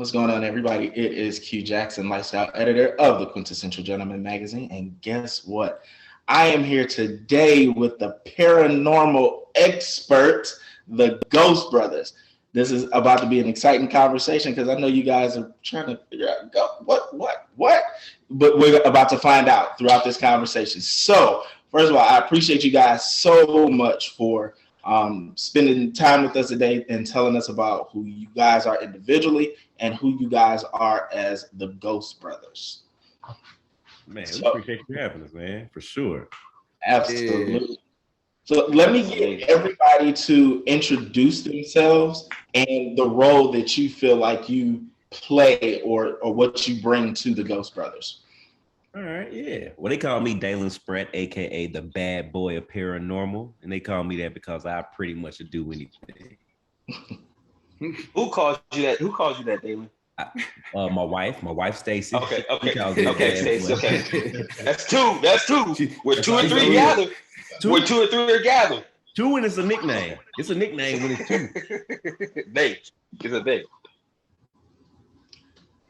What's going on, everybody? It is Q Jackson, lifestyle editor of the Quintessential Gentleman magazine. And guess what? I am here today with the paranormal expert, the Ghost Brothers. This is about to be an exciting conversation because I know you guys are trying to figure out what? But we're about to find out throughout this conversation. So, first of all, I appreciate you guys so much for spending time with us today and telling us about who you guys are individually and who you guys are as the Ghost Brothers. Man, we appreciate you having us, man, for sure. Absolutely. Yeah. So let me get everybody to introduce themselves and the role that you feel like you play or what you bring to the Ghost Brothers. All right, yeah. Well, they call me Dalen Spratt, aka the bad boy of paranormal, and they call me that because I pretty much do anything. Who calls you that? Who calls you that, Dalen? My wife Stacy. Okay, Stacy. Okay, that's two. We're two or three gathered. We're two or three are gathered. Two, and it's a nickname. It's a nickname when it's two. It's a they.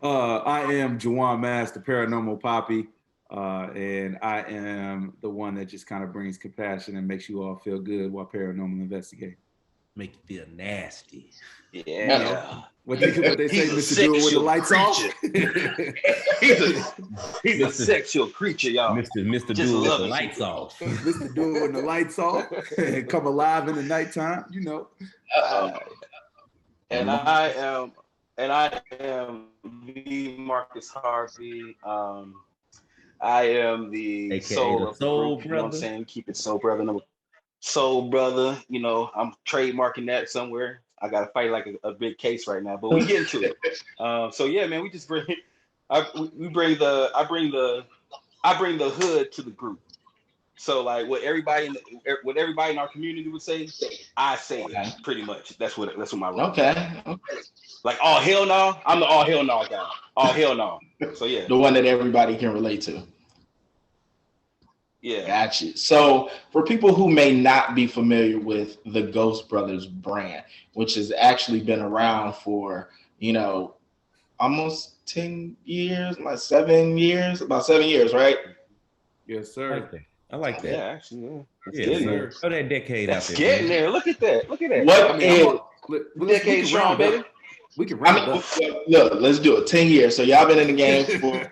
I am Juwan Mass, the Paranormal Poppy, and I am the one that just kind of brings compassion and makes you all feel good while paranormal investigate. Make you feel nasty. Yeah. What they say, Mr. Do it with the lights off. he's a sexual creature, y'all. Mr. Do it with the lights off. Mr. Do it with the lights off and come alive in the nighttime, you know. And I am the Marcus Harvey. I am the AKA soul of the soul group, brother. you know what I'm saying? Keep it soul brother. Soul brother, you know, I'm trademarking that somewhere. I gotta fight like a big case right now, but we get into it. So yeah, man, we just bring I bring the hood to the group. So like what everybody in our community would say, I say it pretty much. That's what my role. Okay. Like all hell no, I'm the all hell no guy. All hell no. So yeah, the one that everybody can relate to. Yeah. Gotcha. So for people who may not be familiar with the Ghost Brothers brand, which has actually been around for, almost 10 years, about 7 years, right? Yes, sir. I like that. Yeah, actually, yeah. Yeah, sir. Throw that decade out there. Getting there. Look at that. What is decade strong, baby? We can round up. Look, let's do it. 10 years. So y'all been in the game for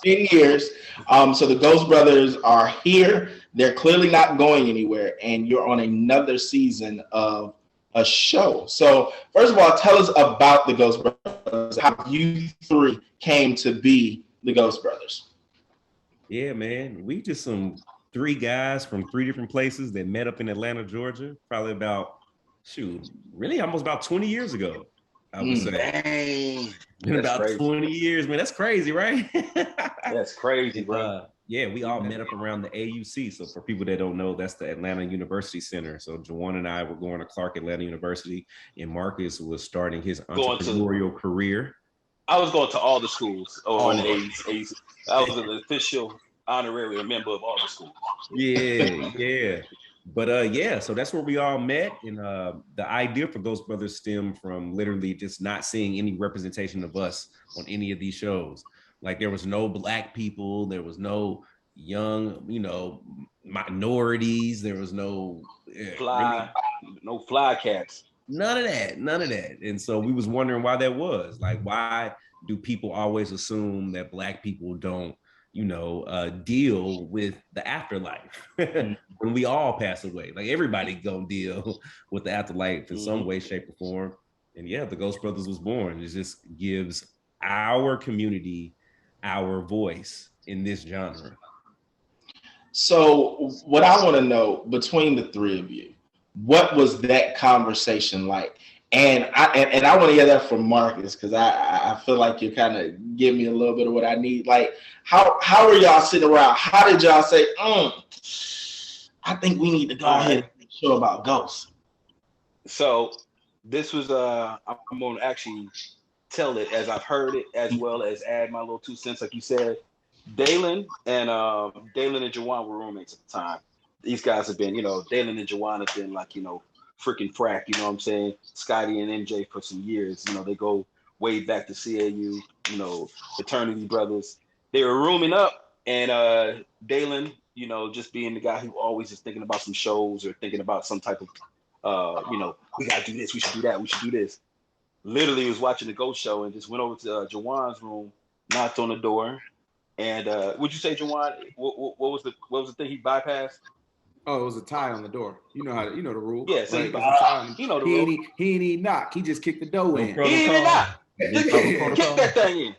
10 years. So the Ghost Brothers are here. They're clearly not going anywhere, and you're on another season of a show. So first of all, tell us about the Ghost Brothers, how you three came to be the Ghost Brothers. Yeah, man. We just some three guys from three different places that met up in Atlanta, Georgia, probably about, almost about 20 years ago. I would say. Dang. Been about crazy. 20 years, man. That's crazy, right? That's crazy, bro. Yeah, we all met up around the AUC. So for people that don't know, that's the Atlanta University Center. So Juwan and I were going to Clark Atlanta University, and Marcus was starting his entrepreneurial career. I was going to all the schools on the AUC. I was an official honorary member of all the schools. Yeah. But so that's where we all met, and the idea for Ghost Brothers stemmed from literally just not seeing any representation of us on any of these shows. Like there was no Black people, there was no young, minorities, there was no fly cats, none of that. And so we was wondering why that was. Like, why do people always assume that Black people don't deal with the afterlife when we all pass away? Like everybody gonna deal with the afterlife in some way, shape, or form. And yeah, the Ghost Brothers was born. It just gives our community our voice in this genre. So what I want to know between the three of you, what was that conversation like? And I want to hear that from Marcus, because I feel like you're kind of giving me a little bit of what I need. Like, how are y'all sitting around? How did y'all say, I think we need to go ahead and make a show about ghosts? So this was, I'm going to actually tell it as I've heard it, as well as add my little 2 cents. Like you said, Dalen and Juwan were roommates at the time. These guys have been, Dalen and Juwan have been like, freaking frack, you know what I'm saying? Scotty and MJ for some years, they go way back to CAU, you know, fraternity brothers. They were rooming up, and Dalen, you know, just being the guy who always is thinking about some shows or thinking about some type of, you know, we gotta do this, we should do that, we should do this. Literally was watching the ghost show and just went over to Juwan's room, knocked on the door, and would you say, Juwan, what was the thing he bypassed? Oh, it was a tie on the door. You know the rule. Yeah, so right? You know the rule. He ain't even knock. He just kicked the door in. He ain't even knock. Just kick that thing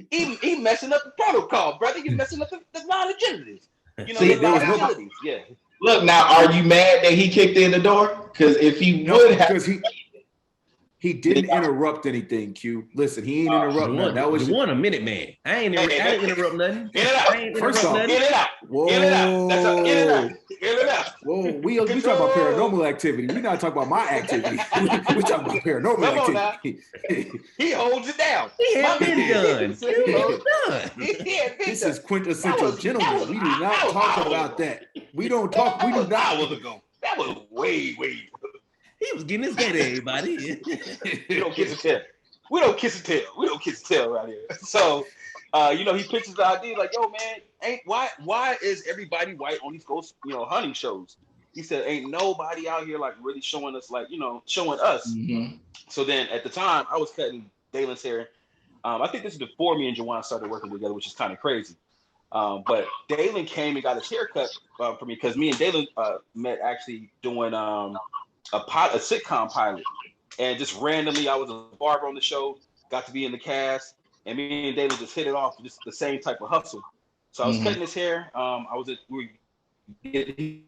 in. He messing up the protocol, brother. You messing up the non-agilities. You know, the non-agilities. Yeah. Look, now, are you mad that he kicked in the door? Because if he would have, because he didn't interrupt anything. Q, listen, he ain't interrupt nothing. That was a minute, man. I ain't interrupt nothing. In and out. First off, in and out. Whoa. In and out. That's in and out. In and out. Whoa, we talking about paranormal activity. We're not talking about my activity. we talking about paranormal activity. He holds it down. He had been done. This is quintessential gentleman. We do not talk about that. We don't talk. We do not. Hours ago. That was way. He was getting his head at everybody. We don't kiss and tell. We don't kiss and tell right here. So, you know, he pitches the idea like, yo, man, why is everybody white on these ghost, you know, hunting shows? He said, ain't nobody out here like really showing us, like, you know, showing us. Mm-hmm. So then at the time I was cutting Dalen's hair. I think this is before me and Juwan started working together, which is kind of crazy. But Dalen came and got his hair cut for me because me and Dalen met actually doing a sitcom pilot, and just randomly I was a barber on the show, got to be in the cast, and me and Dalen just hit it off, just the same type of hustle. So I was cutting his hair. We were getting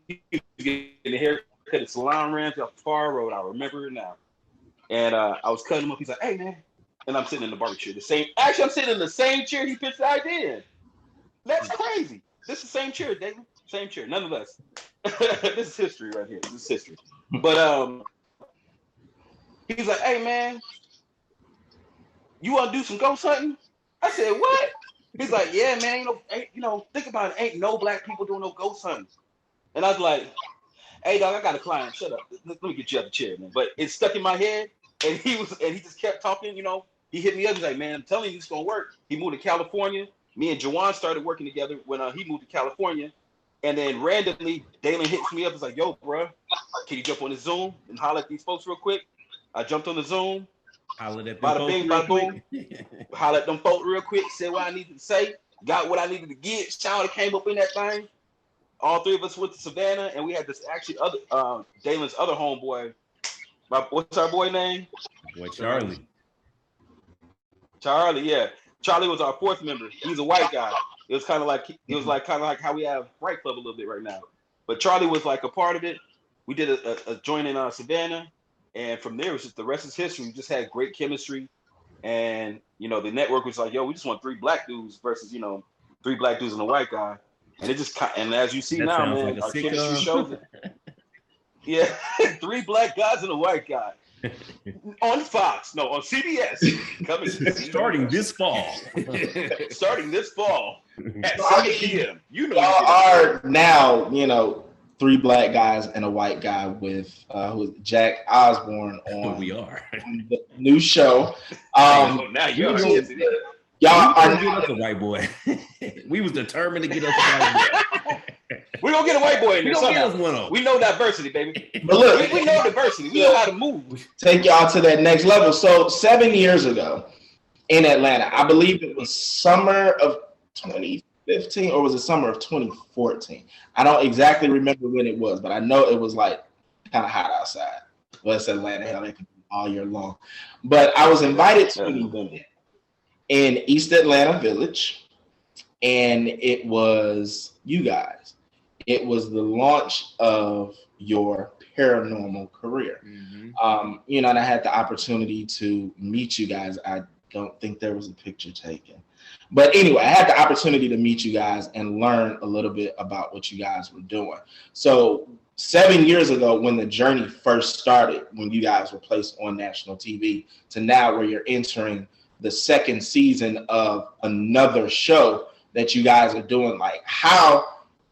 the haircut at Salon Ranch off Far Road. I remember it now. And I was cutting him up. He's like, "Hey man," and I'm sitting in the barber chair. Actually, I'm sitting in the same chair he pitched the idea in. That's crazy. This is the same chair, Dalen. Same chair, nonetheless. This is history right here. This is history. But he's like, "Hey man, you want to do some ghost hunting?" I said, "What?" He's like, "Yeah, man. Think about it. Ain't no black people doing no ghost hunting." And I was like, "Hey, dog, I got a client. Shut up. Let me get you out the chair, man." But it stuck in my head, and he just kept talking. You know, he hit me up. He's like, "Man, I'm telling you, it's gonna work." He moved to California. Me and Juwan started working together when he moved to California. And then randomly, Dalen hits me up. He's like, "Yo, bro, can you jump on the Zoom and holler at these folks real quick?" I jumped on the Zoom. Hollered at them Bada bing, bada boom. Hollered at them folks real quick. Said what I needed to say. Got what I needed to get. Shower came up in that thing. All three of us went to Savannah, and we had this actually other Dalen's other homeboy. What's our boy name? Boy Charlie. Charlie, yeah. Charlie was our fourth member. He's a white guy. It was kind of like how we have Fright Club a little bit right now. But Charlie was like a part of it. We did a joint in Savannah, and from there it was just the rest is history. We just had great chemistry, and you know the network was like, "Yo, we just want 3 black dudes versus 3 black dudes and a white guy," and it just and as you see that now, man, like our chemistry shows it. Yeah, 3 black guys and a white guy. On Fox, no, on CBS. Coming starting this fall. Starting this fall at 7 p.m. You know, y'all are now, 3 black guys and a white guy with who's Jack Osborne on. We are on the new show. Now y'all are get us a white boy. We was determined to get us a white boy. We're gonna get a white boy in there somehow. We know diversity, baby. But look, we know diversity. We know how to move. Take y'all to that next level. So 7 years ago in Atlanta, I believe it was summer of 2015 or was it summer of 2014? I don't exactly remember when it was, but I know it was like kind of hot outside. Well, it's Atlanta, hell, it could be all year long. But I was invited to an event in East Atlanta Village, and it was you guys. It was the launch of your paranormal career. Mm-hmm. And I had the opportunity to meet you guys. I don't think there was a picture taken. But anyway, I had the opportunity to meet you guys and learn a little bit about what you guys were doing. So 7 years ago, when the journey first started, when you guys were placed on national TV, to now where you're entering the 2nd season of another show that you guys are doing, like how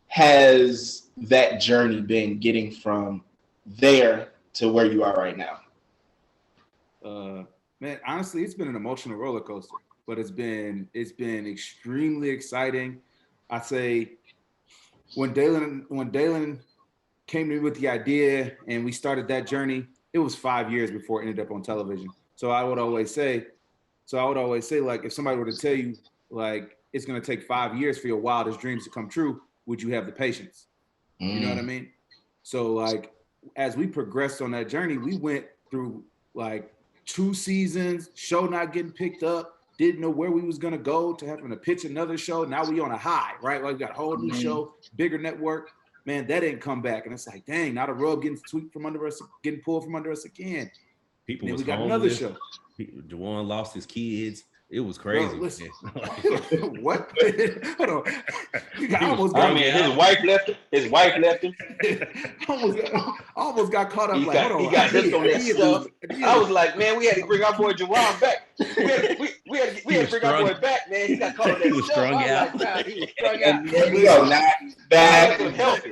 has that journey been getting from there to where you are right now? Man, honestly, it's been an emotional roller coaster, but it's been extremely exciting. I say when Dalen came to me with the idea and we started that journey, it was 5 years before it ended up on television. So I would always say, like, if somebody were to tell you, like, it's going to take 5 years for your wildest dreams to come true, would you have the patience? You know what I mean? So, like, as we progressed on that journey, we went through like 2 seasons, show not getting picked up, didn't know where we was going to go, to having to pitch another show. Now we on a high, right? Like, we got a whole new show, bigger network. Man, that didn't come back. And it's like, dang, now the rug getting tweaked from under us, getting pulled from under us again. People was we got homeless. Another show. Juwan lost his kids. It was crazy. Bro, listen, what? Hold on. His wife left him. His wife left him. almost got caught up. He got hooked on that stuff. I was like, man, we had to bring our boy Juwan back. We had to bring our boy back, man. He got caught on that stuff. He was strung out. Like, he was strung out. Not back.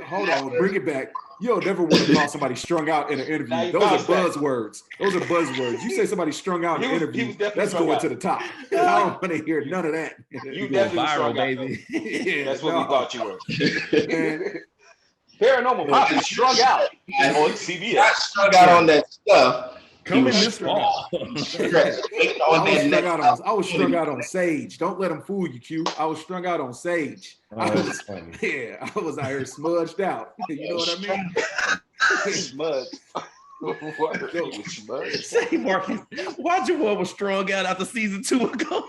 Hold on, bring it back. You don't never want to call somebody strung out in an interview. Those are buzzwords. You say somebody strung out in an interview, that's going to the top. I don't want to hear none of that. You definitely viral, baby. That's what we thought you were. Paranormal Poppy strung out on CBS. Not strung out on that stuff. Coming this fall. I was strung out on Sage. Don't let them fool you, Q. I was strung out on Sage. I was out here smudged out. You know what I mean? Smudged. Say, Marcus, why Juwan was strung out after season 2 ago,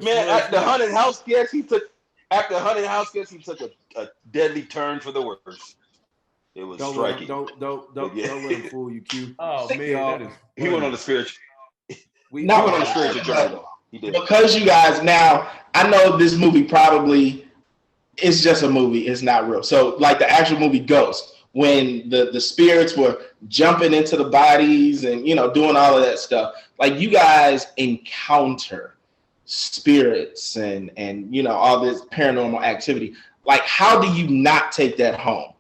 man, after the haunted house guest, he took a deadly turn for the worse. It was striking. Don't let him fool you, Q. Oh man, he went on the spiritual. He went on the spiritual journey though. He did. Because you guys, now I know this movie probably is just a movie. It's not real. So like the actual movie Ghost, when the spirits were jumping into the bodies and doing all of that stuff, like you guys encounter spirits and all this paranormal activity. Like, how do you not take that home?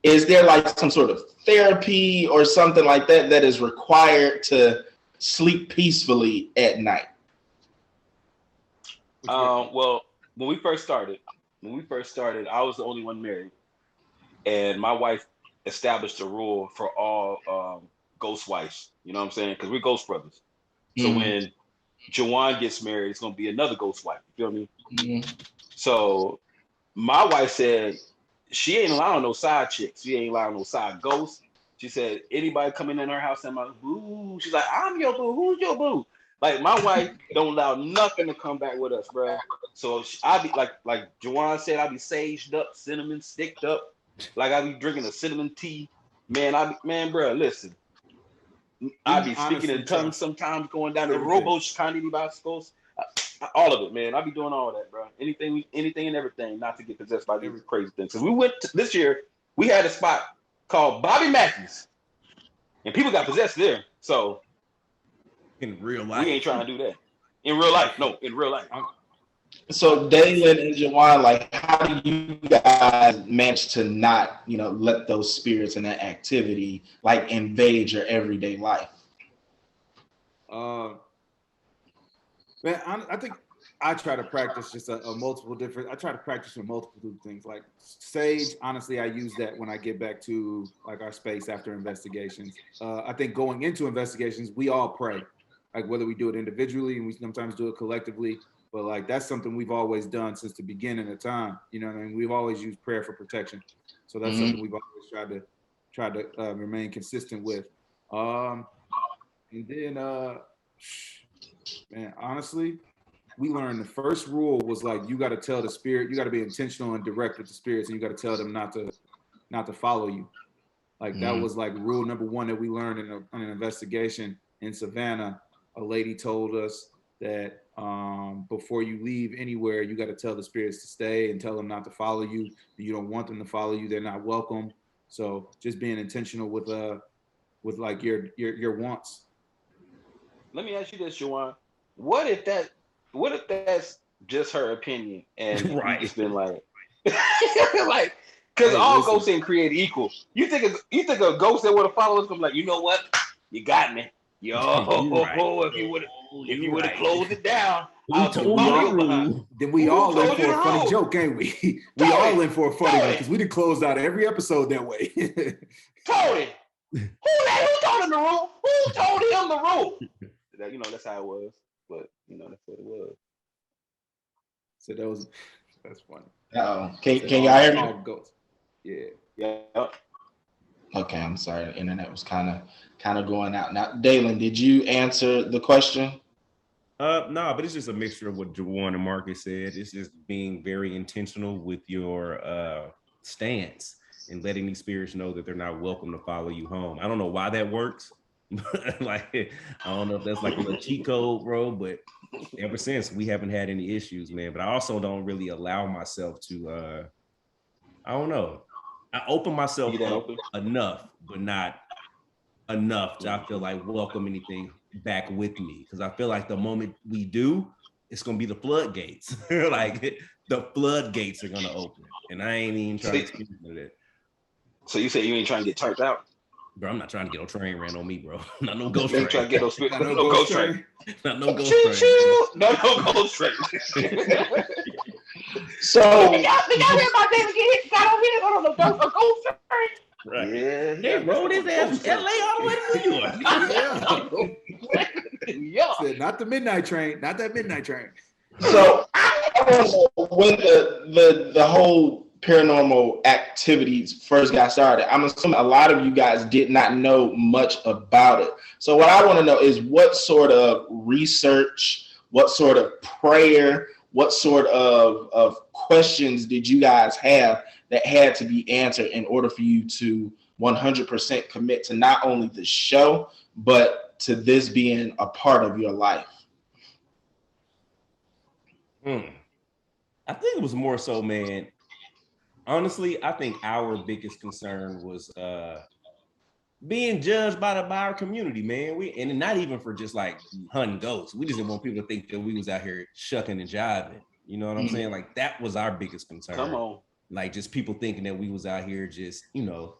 Is there like some sort of therapy or something like that that is required to sleep peacefully at night? Well, when we first started, I was the only one married, and my wife established a rule for all ghost wives. You know what I'm saying? Because we're ghost brothers. So when Juwan gets married, it's gonna be another ghost wife. You feel me? So my wife said, she ain't allowing no side chicks. She ain't allowing no side ghosts. She said, anybody coming in her house and my boo. She's like, I'm your boo. Who's your boo? Like, my wife don't allow nothing to come back with us, bro. So I be like Juwan said, I be saged up, cinnamon sticked up. Like I be drinking a cinnamon tea. Man, bro, listen. I be speaking in tongues sometimes, going down the robos, candy bicycles. All of it, man. I be doing all that, bro. Anything and everything, not to get possessed by these crazy things. Because we went this year, we had a spot called Bobby Mackey's, and people got possessed there. So in real life, we ain't trying to do that. In real life, no. In real life. So Dalen and Juwan, like, how do you guys manage to not, let those spirits and that activity like invade your everyday life? Man, I think I try to practice just I try to practice with multiple things. Like Sage, honestly, I use that when I get back to like our space after investigations. I think going into investigations, we all pray, like whether we do it individually and we sometimes do it collectively. But like that's something we've always done since the beginning of time. You know what I mean? We've always used prayer for protection. So that's something we've always tried to remain consistent with. And then man, honestly, we learned the first rule was like you got to tell the spirit, you got to be intentional and direct with the spirits, and you got to tell them not to follow you. Like that was like rule number 1 that we learned in an investigation in Savannah. A lady told us that before you leave anywhere, you got to tell the spirits to stay and tell them not to follow you. You don't want them to follow you; they're not welcome. So just being intentional with like your wants. Let me ask you this, Juwan. What if that's just her opinion and right. You just been like, like, because all ghosts ain't created equal. You think a ghost that would have followed us gonna be like, you know what? You got me. Yo, Right. if you would have closed it down, Who told you the rule? Then we all in for a funny joke, ain't we? We all in for a funny one because we done closed out every episode that way. Tony, who told him the rule? Who told him the rule? That's how it was. But that's what it was. So that's funny. Can y'all hear me? Yeah. Okay, I'm sorry. The internet was kind of going out. Now, Dalen, did you answer the question? No, but it's just a mixture of what Juwan and Marcus said. It's just being very intentional with your stance and letting these spirits know that they're not welcome to follow you home. I don't know why that works. Like, I don't know if that's like a little cheat code, bro, but ever since we haven't had any issues, man. But I also don't really allow myself to I don't know. I open myself up enough, but not enough to I feel like welcome anything back with me. Because I feel like the moment we do, it's gonna be the floodgates. Like the floodgates are gonna open. And I ain't even trying to speak to that. So you say you ain't trying to get turned out? Bro, I'm not trying to get no train ran on me, bro. Not no ghost train. Trying to get no ghost train. Not no ghost train. No ghost train. So did y'all hear about David get hit? Got over here on a ghost train. Right. Yeah. They rode his ass from LA all the way to New York. Yeah. Said, not the midnight train. Not that midnight train. So I don't know when the whole paranormal activities first got started. I'm assuming a lot of you guys did not know much about it. So what I want to know is what sort of research, what sort of prayer, what sort of questions did you guys have that had to be answered in order for you to 100% commit to not only the show, but to this being a part of your life? I think it was more so, man. Honestly, I think our biggest concern was being judged by our community, man. And not even for just like hunting ghosts. We just didn't want people to think that we was out here shucking and jiving. You know what I'm saying? Like that was our biggest concern. Come on. Like just people thinking that we was out here just, you know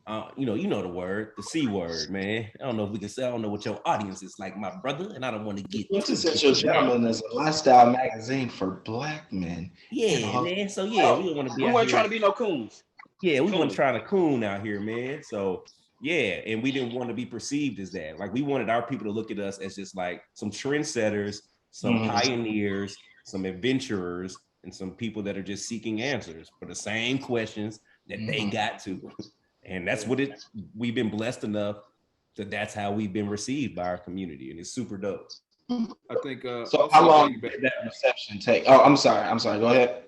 the word, the C word, man. I don't know if we can say, I don't know what your audience is like, my brother, and I don't want to get Quintessential Gentleman is a lifestyle magazine for Black men. Yeah, man. So yeah, we don't want to be. We weren't trying to be no coons. Yeah, we weren't trying to coon out here, man. So yeah, and we didn't want to be perceived as that. Like we wanted our people to look at us as just like some trendsetters, some pioneers, some adventurers, and some people that are just seeking answers for the same questions that they got to. And that's what we've been blessed enough that's how we've been received by our community, and it's super dope. I think so how long did that reception take? Oh, I'm sorry, go ahead.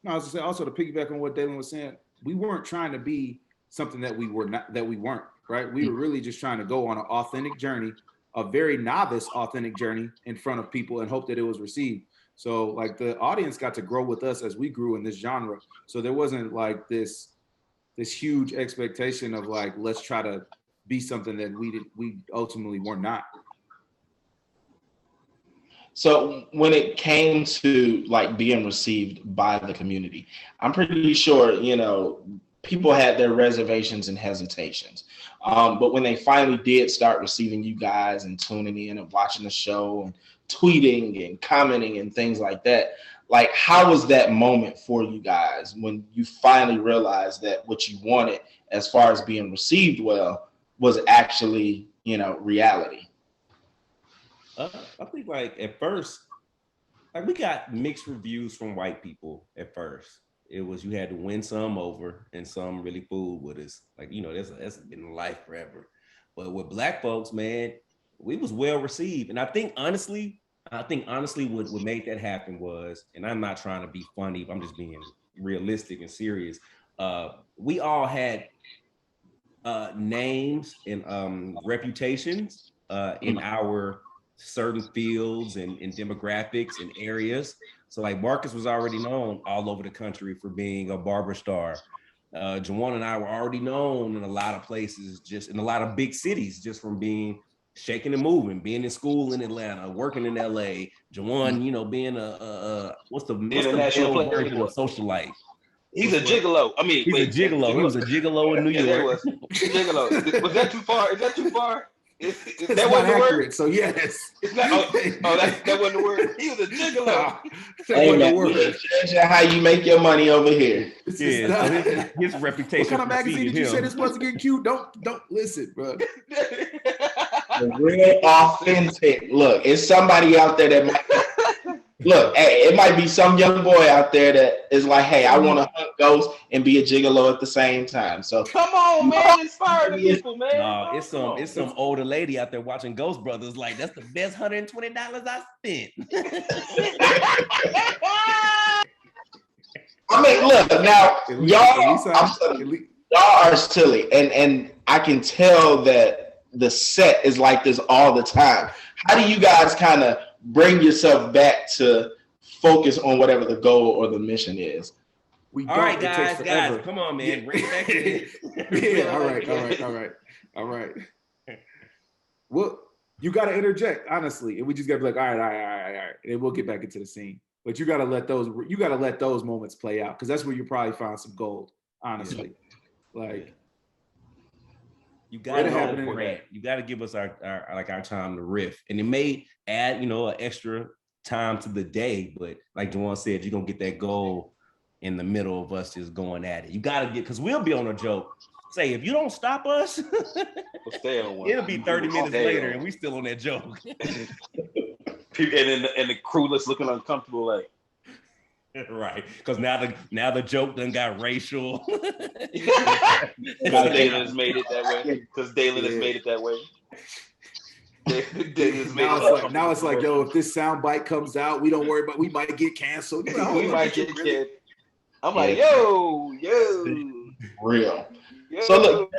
No, I was gonna say also to piggyback on what Dalen was saying, we weren't trying to be something that we weren't, right? We were really just trying to go on an authentic journey, a very novice authentic journey in front of people and hope that it was received. So like the audience got to grow with us as we grew in this genre. So there wasn't like this huge expectation of like, let's try to be something that we ultimately were not. So when it came to like being received by the community, I'm pretty sure, people had their reservations and hesitations. But when they finally did start receiving you guys and tuning in and watching the show and tweeting and commenting and things like that, like, how was that moment for you guys when you finally realized that what you wanted as far as being received well was actually, reality? I think like at first, like we got mixed reviews from white people at first. It was you had to win some over and some really fooled with us. Like, that's been life forever. But with Black folks, man, we was well received. And I think honestly what made that happen was, and I'm not trying to be funny, but I'm just being realistic and serious. We all had names and reputations in our certain fields and demographics and areas. So like Marcus was already known all over the country for being a barber star. Juwan and I were already known in a lot of places, just in a lot of big cities, just from being shaking and moving, being in school in Atlanta, working in LA. Juwan, being what's the international version of socialite? He's a gigolo. I mean, he's a gigolo. He was a gigolo in New York. Gigolo. Was that too far? Is that too far? It's That not wasn't the accurate. word. So yes. It's not. That wasn't the word. He was a gigolo. That Hey wasn't the man, word. changing how you make your money over here. This is Yeah, not- so his reputation. What kind of magazine did you say him. this was again? Q? Don't listen, bro. The real authentic. Look, it's somebody out there that might look. Hey, it might be some young boy out there that is like, hey, I want to hunt ghosts and be a gigolo at the same time. So Come on, man, inspire the people, man. No, it's some older lady out there watching Ghost Brothers. Like, that's the best $120 I spent. I mean, look now, y'all are silly, and I can tell that the set is like this all the time. How do you guys kind of bring yourself back to focus on whatever the goal or the mission is? All right, guys, come on, man. Bring it back to this. Yeah, all right. Well, you got to interject, honestly, and we just got to be like, all right, and we'll get back into the scene. But you got to let those moments play out, because that's where you probably find some gold, honestly. Like, you got to give us our time to riff, and it may add an extra time to the day, but like Juwan said, you're gonna get that goal in the middle of us just going at it. You got to get, because we'll be on a joke. Say, if you don't stop us, We'll stay on one. It'll be 30 minutes later, and we still on that joke. And the crew that's looking uncomfortable, like. Right, because now the joke done got racial. Because Dalen has made it that way. Now it's like, yo, if this sound bite comes out, we don't worry about. We might get canceled. We might get canceled. I'm like, yo. Real. So look,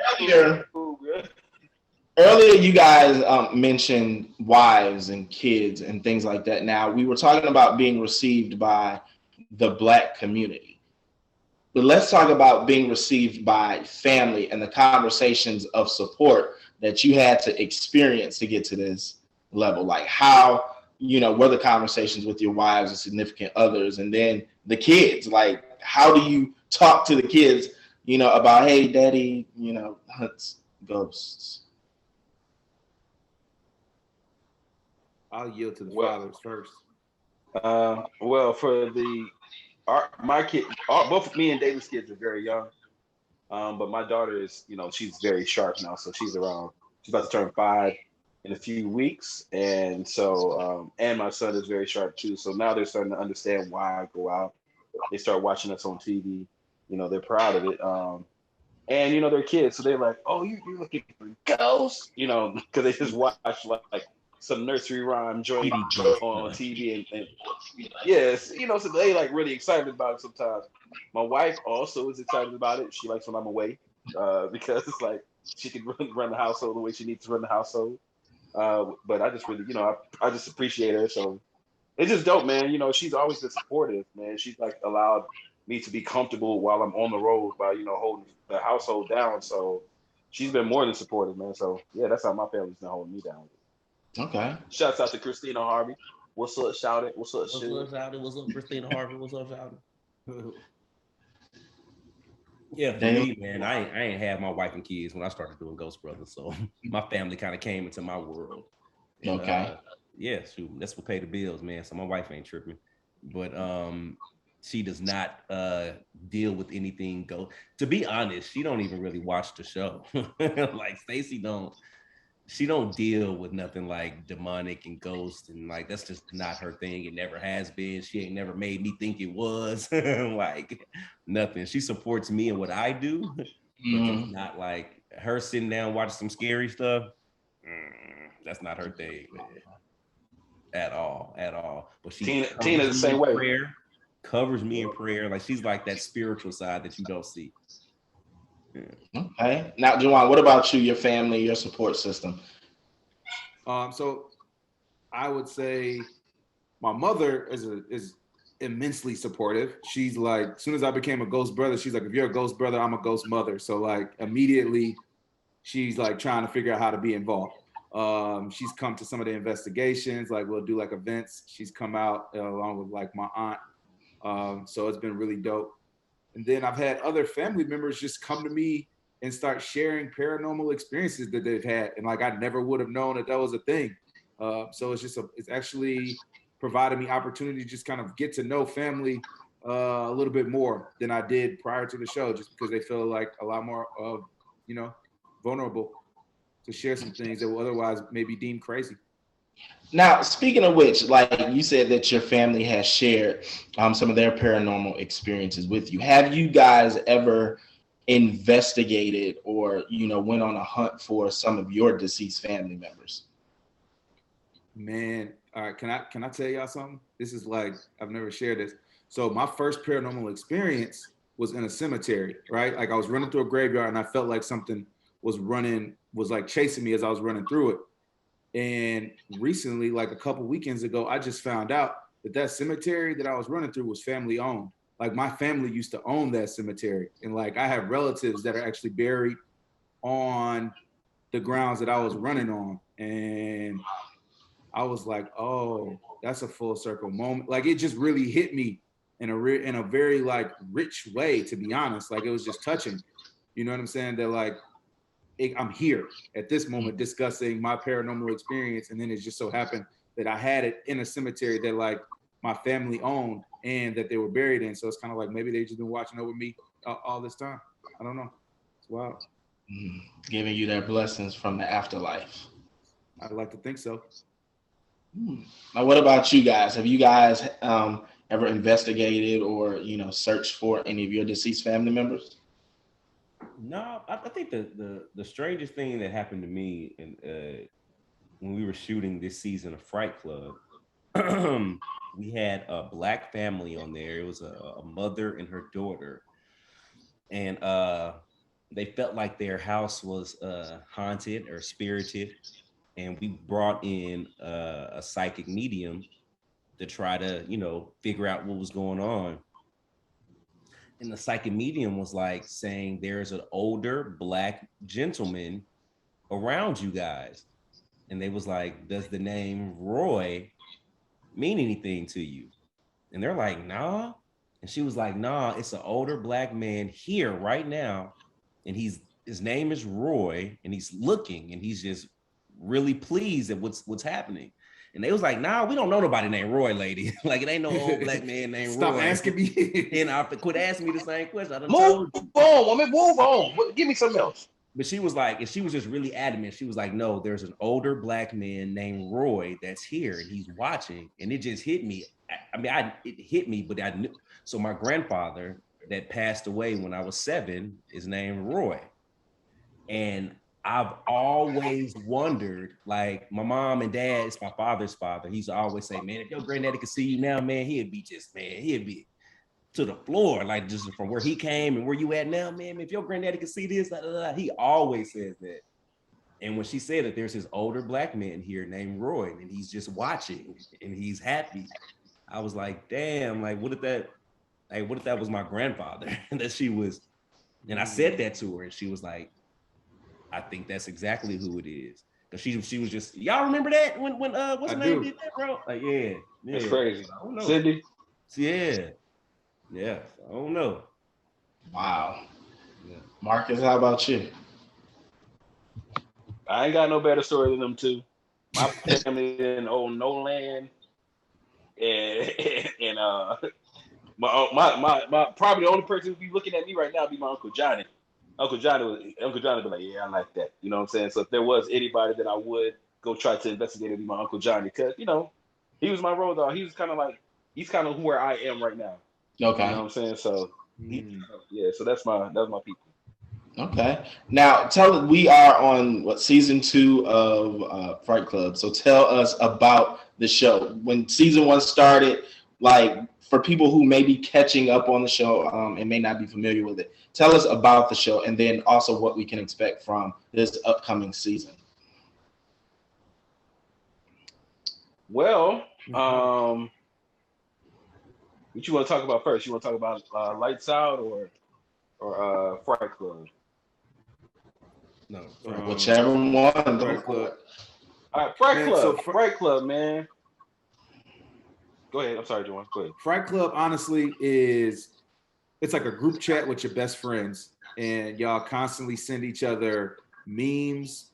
earlier you guys mentioned wives and kids and things like that. Now, we were talking about being received by the Black community, but let's talk about being received by family and the conversations of support that you had to experience to get to this level. Like, how, were the conversations with your wives and significant others, and then the kids? Like, how do you talk to the kids, about, hey, daddy, hunts ghosts? I'll yield to the fathers first. Well, for my kid, both me and David's kids are very young. But my daughter is, she's very sharp now. So she's about to turn 5 in a few weeks. And so, and my son is very sharp too. So now they're starting to understand why I go out. They start watching us on TV. They're proud of it. And, they're kids. So they're like, oh, you're looking for ghosts? Because they just watch like some nursery rhyme joint on TV. And yes, so they like really excited about it sometimes. My wife also is excited about it. She likes when I'm away because it's like she can run the household the way she needs to run the household. But I just really, I just appreciate her. So it's just dope, man. She's always been supportive, man. She's like allowed me to be comfortable while I'm on the road by, holding the household down. So she's been more than supportive, man. So yeah, that's how my family's been holding me down. Okay. Shouts out to Christina Harvey. What's up, shout it? What's up, Shouty? What's up, Christina Harvey? What's up, Shouty? Yeah, for me, man, I ain't had my wife and kids when I started doing Ghost Brothers, so my family kind of came into my world. And, okay. Yeah, shoot, that's what pay the bills, man. So my wife ain't tripping, but she does not deal with anything ghost. To be honest, she don't even really watch the show. Like Stacy she don't deal with nothing like demonic and ghosts, and like that's just not her thing. It never has been. She ain't never made me think it was. Like nothing. She supports me in what I do, but it's not like her sitting down watching some scary stuff. That's not her thing, man. At all. But she Tina's the same way. Prayer, covers me in prayer. Like she's like that spiritual side that you don't see. Yeah. Okay. Now, Juwan, what about you, your family, your support system? So I would say my mother is immensely supportive. She's like, as soon as I became a ghost brother, she's like, if you're a ghost brother, I'm a ghost mother. So like immediately she's like trying to figure out how to be involved. She's come to some of the investigations, like we'll do like events. She's come out along with like my aunt. So it's been really dope. And then I've had other family members just come to me and start sharing paranormal experiences that they've had. And like, I never would have known that was a thing. So it's actually provided me opportunity to just kind of get to know family a little bit more than I did prior to the show, just because they feel like a lot more vulnerable to share some things that will otherwise maybe deemed crazy. Now, speaking of which, like you said that your family has shared some of their paranormal experiences with you. Have you guys ever investigated or, went on a hunt for some of your deceased family members? Man, all right, can I tell y'all something? This is like, I've never shared this. So my first paranormal experience was in a cemetery, right? Like I was running through a graveyard and I felt like something was like chasing me as I was running through it. And recently, like a couple weekends ago, I just found out that cemetery that I was running through was family owned. Like my family used to own that cemetery. And like I have relatives that are actually buried on the grounds that I was running on. And I was like, oh, that's a full circle moment. Like it just really hit me in a very like rich way, to be honest. Like it was just touching. You know what I'm saying? That like I'm here at this moment discussing my paranormal experience, and then it just so happened that I had it in a cemetery that like my family owned and that they were buried in. So it's kind of like maybe they just been watching over me all this time. I don't know. It's wild. Giving you their blessings from the afterlife. I'd like to think so. Now, what about you guys? Have you guys ever investigated or searched for any of your deceased family members? No, I think the strangest thing that happened to me when we were shooting this season of Fright Club, we had a Black family on there. It was a mother and her daughter, and they felt like their house was haunted or spirited, and we brought in a psychic medium to try to figure out what was going on. And the psychic medium was like saying there's an older Black gentleman around you guys. And they was like, does the name Roy mean anything to you? And they're like, nah. And she was like, nah, it's an older Black man here right now. And his name is Roy, and he's looking, and he's just really pleased at what's happening. And they was like, nah, we don't know nobody named Roy, lady. Like, it ain't no old Black man named Stop Roy. Stop asking me. And I quit asking me the same question. I done move on, woman, move on. Give me something else. But she was like, and she was just really adamant. She was like, no, there's an older Black man named Roy that's here, and he's watching. And it just hit me. It hit me, but I knew. So my grandfather that passed away when I was 7 is named Roy. And I've always wondered, like my mom and dad, it's my father's father. He used to always say, man, if your granddaddy could see you now, man, he'd be to the floor, like just from where he came and where you at now, man. If your granddaddy could see this, blah, blah, blah. He always says that. And when she said that there's this older Black man here named Roy, and he's just watching and he's happy, I was like, damn, like what if that was my grandfather? And that she was, and I said that to her, and she was like, I think that's exactly who it is. Because she was just, y'all remember that when what's her name did that, bro? Like, yeah. That's crazy. I don't know. Cindy? Yeah. I don't know. Wow. Yeah. Marcus, how about you? I ain't got no better story than them two. My family didn't own no land. And my probably the only person who'd be looking at me right now would be my Uncle Johnny. Uncle Johnny would be like, yeah, I like that. You know what I'm saying? So if there was anybody that I would go try to investigate, it'd be my Uncle Johnny, because he was my road dog. He was kind of where I am right now. Okay. You know what I'm saying? So so that's my people. Okay. Now we are on season 2 of Fright Club. So tell us about the show. When season 1 started, like for people who may be catching up on the show and may not be familiar with it, tell us about the show, and then also what we can expect from this upcoming season. Well, what you want to talk about first? You want to talk about Lights Out or Fright Club? No, whichever one. Fright Club. All right, Fright Club. Fright Club, man. Go ahead. I'm sorry, Juwan. Go ahead. Fright Club, honestly, it's like a group chat with your best friends, and y'all constantly send each other memes,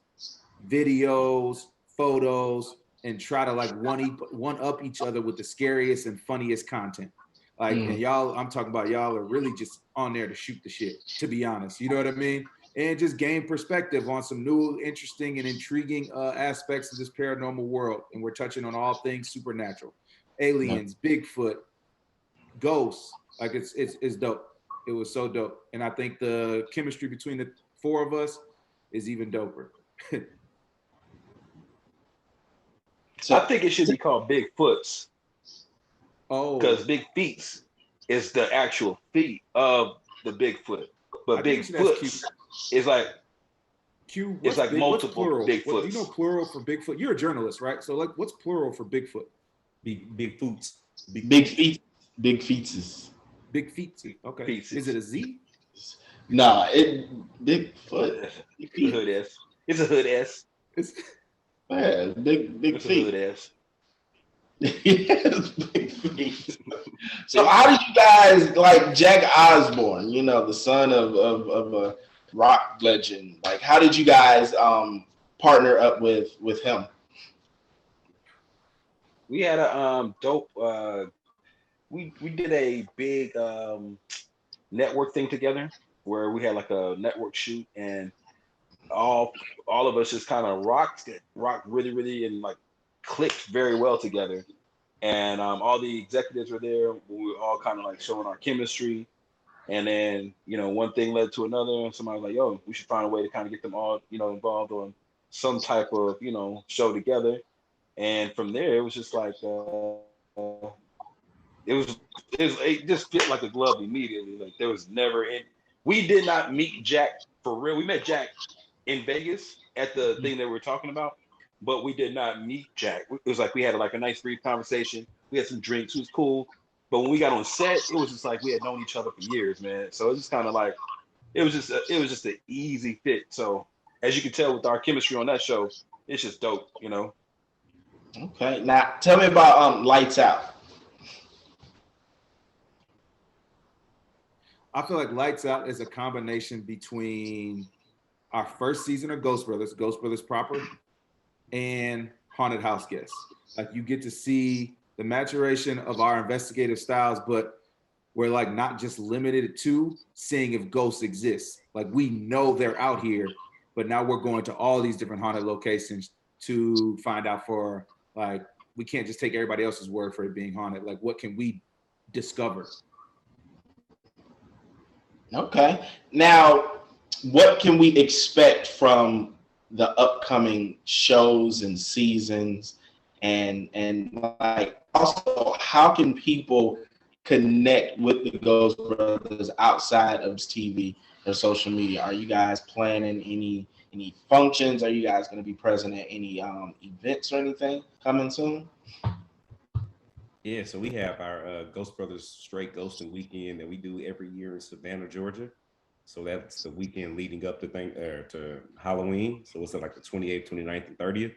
videos, photos, and try to like one up each other with the scariest and funniest content. Like, and y'all, I'm talking about y'all are really just on there to shoot the shit, to be honest. You know what I mean? And just gain perspective on some new, interesting, and intriguing aspects of this paranormal world. And we're touching on all things supernatural, aliens, Bigfoot, ghosts. Like it's dope. It was so dope. And I think the chemistry between the four of us is even doper. So I think it should be called Bigfoots. Oh, because Big Feet is the actual feet of the Bigfoot, but Bigfoot is like Q. It's like multiple Bigfoots. What, do you know plural for Bigfoot? You're a journalist, right? So like, what's plural for Bigfoot? Big Foots. Big feet. Big feetses. Big feet. Okay. Feetses. Is it a Z? Nah, Bigfoot. It's a hood S. It's a hood S. Yeah, big feet. Hood S. Yes, big feet. So how did you guys like Jack Osborne? You know, the son of a rock legend. Like, how did you guys partner up with him? We had a dope. We did a big network thing together where we had like a network shoot, and all of us just kind of rocked really and like clicked very well together. And all the executives were there. We were all kind of like showing our chemistry. And then, you know, one thing led to another. And somebody was like, yo, we should find a way to kind of get them all, you know, involved on some type of, you know, show together. And from there, it was just like, it just fit like a glove immediately. Like there was never we did not meet Jack for real. We met Jack in Vegas at the thing that we were talking about, but we did not meet Jack. It was like we had like a nice brief conversation. We had some drinks. It was cool. But when we got on set, it was just like we had known each other for years, man. So it was just kind of like it was just an easy fit. So as you can tell with our chemistry on that show, it's just dope, you know. Okay, now tell me about Lights Out. I feel like Lights Out is a combination between our first season of Ghost Brothers proper, and Haunted House Guests. Like you get to see the maturation of our investigative styles, but we're like not just limited to seeing if ghosts exist. Like we know they're out here, but now we're going to all these different haunted locations to find out for like, we can't just take everybody else's word for it being haunted. Like what can we discover? Okay. Now, what can we expect from the upcoming shows and seasons? And like also, how can people connect with the Ghost Brothers outside of TV or social media? Are you guys planning any functions? Are you guys going to be present at any events or anything coming soon? Yeah, so we have our Ghost Brothers Straight Ghosting Weekend that we do every year in Savannah, Georgia. So that's the weekend leading up to Halloween. So it's like the 28th, 29th, and 30th.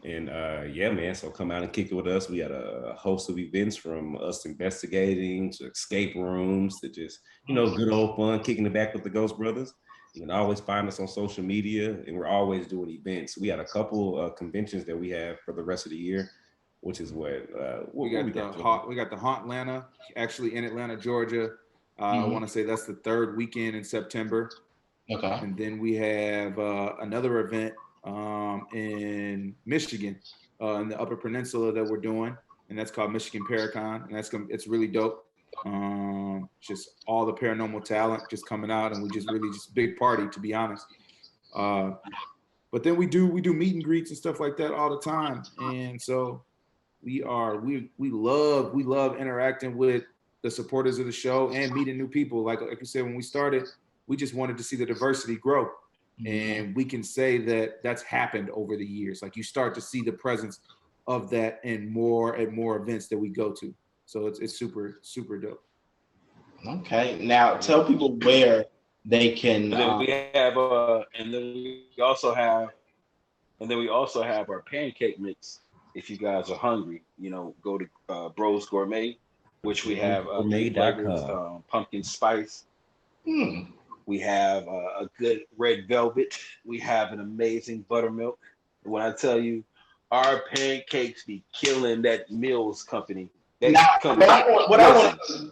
And yeah, man, so come out and kick it with us. We had a host of events from us investigating to escape rooms to just, you know, good old fun, kicking it back with the Ghost Brothers. You can always find us on social media, and we're always doing events. We had a couple conventions that we have for the rest of the year, which is we got the Haunt Atlanta, actually in Atlanta, Georgia. I want to say that's the third weekend in September. Okay. And then we have another event in Michigan, in the Upper Peninsula that we're doing, and that's called Michigan Paracon, and it's really dope. Just all the paranormal talent just coming out, and we just really just big party, to be honest. But then we do meet and greets and stuff like that all the time, and so we love interacting with the supporters of the show and meeting new people. Like you said, when we started, we just wanted to see the diversity grow. And we can say that that's happened over the years. Like you start to see the presence of that and more events that we go to. So it's super, super dope. Okay. Now tell people where they can. And then we also have our pancake mix. If you guys are hungry, you know, go to Bros Gourmet, which we have flavors, pumpkin spice. We have a good red velvet. We have an amazing buttermilk. When I tell you, our pancakes be killing that Mills company. That Now, company.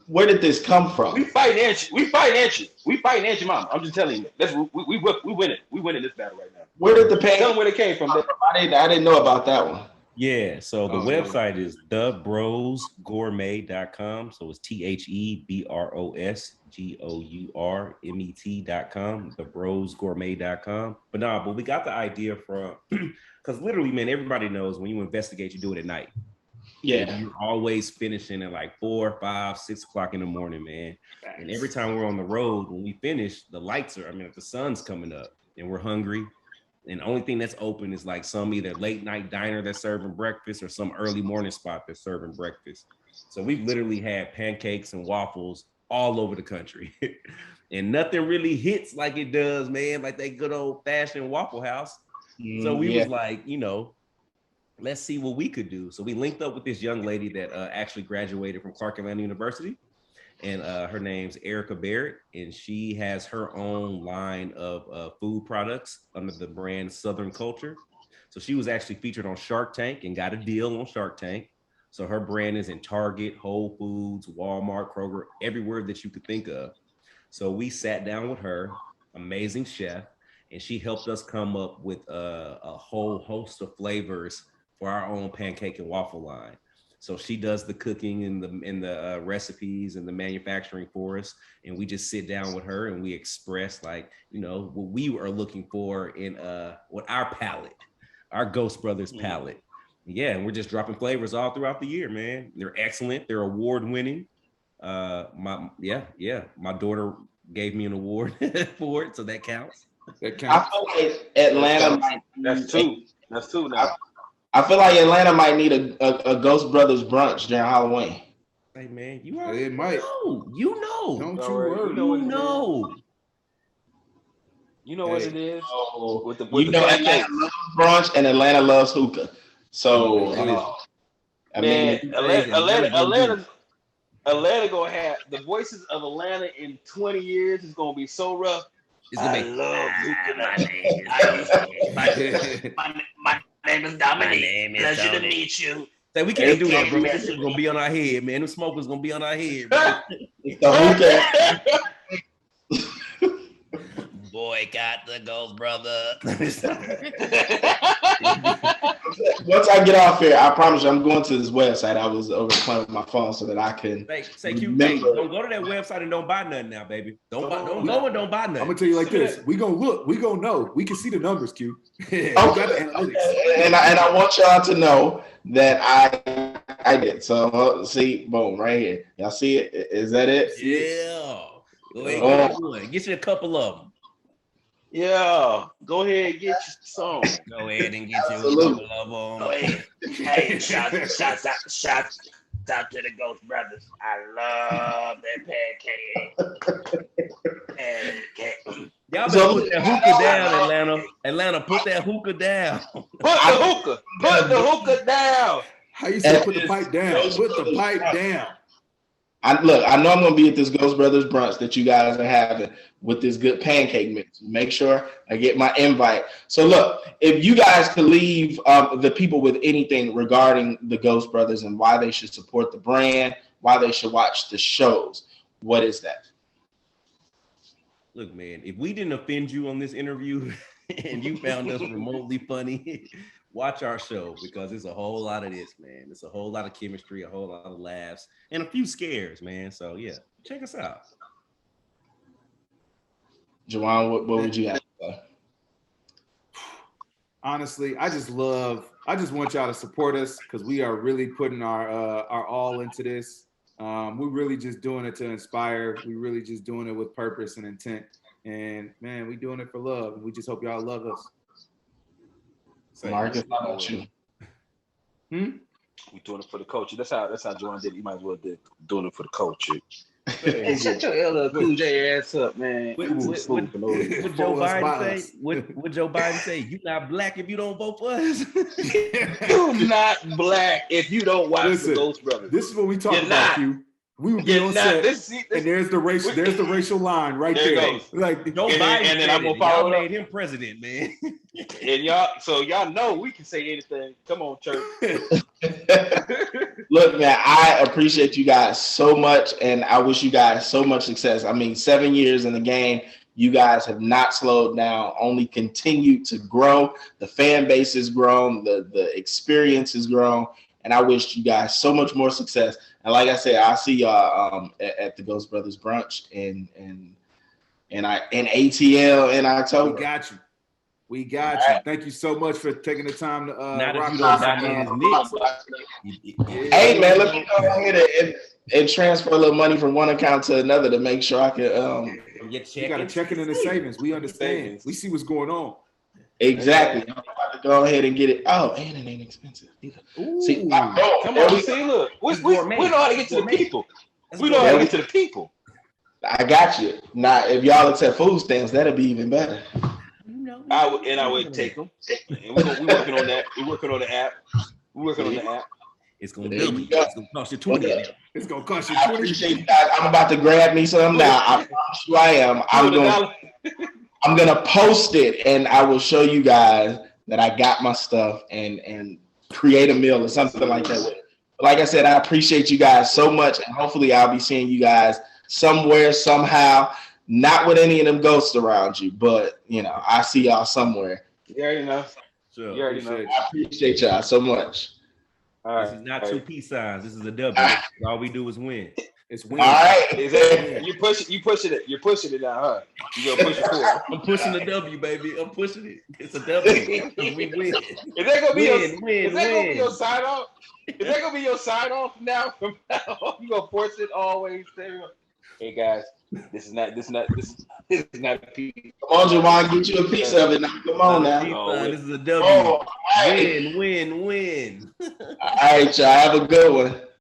Where did this come from? We finance you, mom. I'm just telling you. We win it. We win in this battle right now. Where did the pancake? Tell them where they came from. I didn't know about that one. Yeah, so the website is thebrosgourmet.com. So it's thebrosgourmet.com, thebrosgourmet.com. But we got the idea from, because literally, man, everybody knows when you investigate, you do it at night. Yeah. You're always finishing at like 4, 5, 6 o'clock in the morning, man. And every time we're on the road, when we finish, the sun's coming up and we're hungry. And the only thing that's open is like some either late night diner that's serving breakfast or some early morning spot that's serving breakfast. So we've literally had pancakes and waffles all over the country. And nothing really hits like it does, man, like that good old fashioned Waffle House. So we was like, let's see what we could do. So we linked up with this young lady that actually graduated from Clark Atlanta University. And her name's Erica Barrett, and she has her own line of food products under the brand Southern Culture. So she was actually featured on Shark Tank and got a deal on Shark Tank. So her brand is in Target, Whole Foods, Walmart, Kroger, everywhere that you could think of. So we sat down with her, amazing chef, and she helped us come up with a whole host of flavors for our own pancake and waffle line. So she does the cooking and the recipes and the manufacturing for us, and we just sit down with her and we express what we are looking for in what our palate, our Ghost Brothers palate. Yeah, and we're just dropping flavors all throughout the year, man. They're excellent. They're award winning. My daughter gave me an award for it, so that counts. I feel like Atlanta might. That's two now. I feel like Atlanta might need a Ghost Brothers brunch during Halloween. Hey man, you already It might. know. Don't you worry. You know. You know what it is. With the Atlanta loves brunch and Atlanta loves hookah. So Atlanta gonna have the voices of Atlanta in 20 years is gonna be so rough. It's gonna I love hookah. My name is Dominique. Pleasure to meet you. Say we can't do that, bro. This is gonna be on our head, man. The smoker's gonna be on our head, bro. the hookah. Boycott the Ghost Brother. Once I get off here, I promise you I'm going to this website. I was over playing with my phone so that I can say Q, don't go to that website and don't buy nothing now, baby. Don't buy nothing. I'm gonna tell you like this. We gonna look, we gonna know. We can see the numbers, Q. Okay. And I want y'all to know that I did. So see, boom, right here. Y'all see it? Is that it? Yeah. Go ahead, get you a couple of them. Yeah, go ahead and get your song. Go ahead and get you a couple of them. Go ahead. Hey, shout out to the Ghost Brothers. I love that pancake. Y'all better put that hookah down, Atlanta. Atlanta, put that hookah down. Put the hookah down. How you say put the pipe down? Put the pipe down. I know I'm going to be at this Ghost Brothers brunch that you guys are having with this good pancake mix. Make sure I get my invite. So look, if you guys could leave the people with anything regarding the Ghost Brothers and why they should support the brand, why they should watch the shows, what is that? Look, man, if we didn't offend you on this interview and you found us remotely funny, watch our show because it's a whole lot of this, man. It's a whole lot of chemistry, a whole lot of laughs, and a few scares, man. So yeah, check us out. Juwan, what would you have to say? Honestly, I just want y'all to support us because we are really putting our all into this. We're really just doing it to inspire. We're really just doing it with purpose and intent. And man, we're doing it for love. And we just hope y'all love us. Marcus, how about you? We doing it for the culture. That's how Juwan did it. You might as well did doing it for the culture. Hey, shut your LL Cool J ass up, man. What Joe Biden say? What Joe Biden say? You not black if you don't vote for us. You not black if you don't watch the Ghost Brothers. This is what we talk about, you. We would be on set, and there's the racial line right there. Goes. Like Joe Biden, and then I'm gonna follow y'all made him president, man. And y'all know we can say anything. Come on, church. Look, man, I appreciate you guys so much, and I wish you guys so much success. I mean, 7 years in the game, you guys have not slowed down, only continued to grow. The fan base has grown, the experience has grown, and I wish you guys so much more success. And like I said, I'll see y'all at the Ghost Brothers brunch in ATL in October. We got you. Thank you so much for taking the time to rock with us. Hey man, let me go ahead and transfer a little money from one account to another to make sure I can you got to check it in the savings. We understand. We see what's going on. Exactly. I'm about to go ahead and get it. Oh, and it ain't expensive either. See, come on, see, look. We know how to get to the people. We know how to get to the people. I got you. Now, if y'all accept food stamps, that'll be even better. I would take them. And we're working on that. We're working on the app. It's gonna cost you 20. It's gonna cost you 20. I appreciate you guys. I'm about to grab me some now. I promise you I am. I'm gonna post it, and I will show you guys that I got my stuff and create a meal or something like that with it. But like I said, I appreciate you guys so much, and hopefully I'll be seeing you guys somewhere, somehow. Not with any of them ghosts around you, but I see y'all somewhere. You already know. Sure. You already know. I appreciate y'all so much. This is not two peace signs. This is a W. All we do is win. It's win. All right. You pushing it. You're pushing it now, huh? You gonna push it forward. I'm pushing the W, baby. I'm pushing it. It's a W. We win. Is that gonna be your sign off? Is that gonna be your sign off now? From now on? You gonna force it always? Hey guys, this is not a piece. Come on, Juwan, get you a piece of it now. Come on now. This is a W. Win. All right, y'all. Have a good one.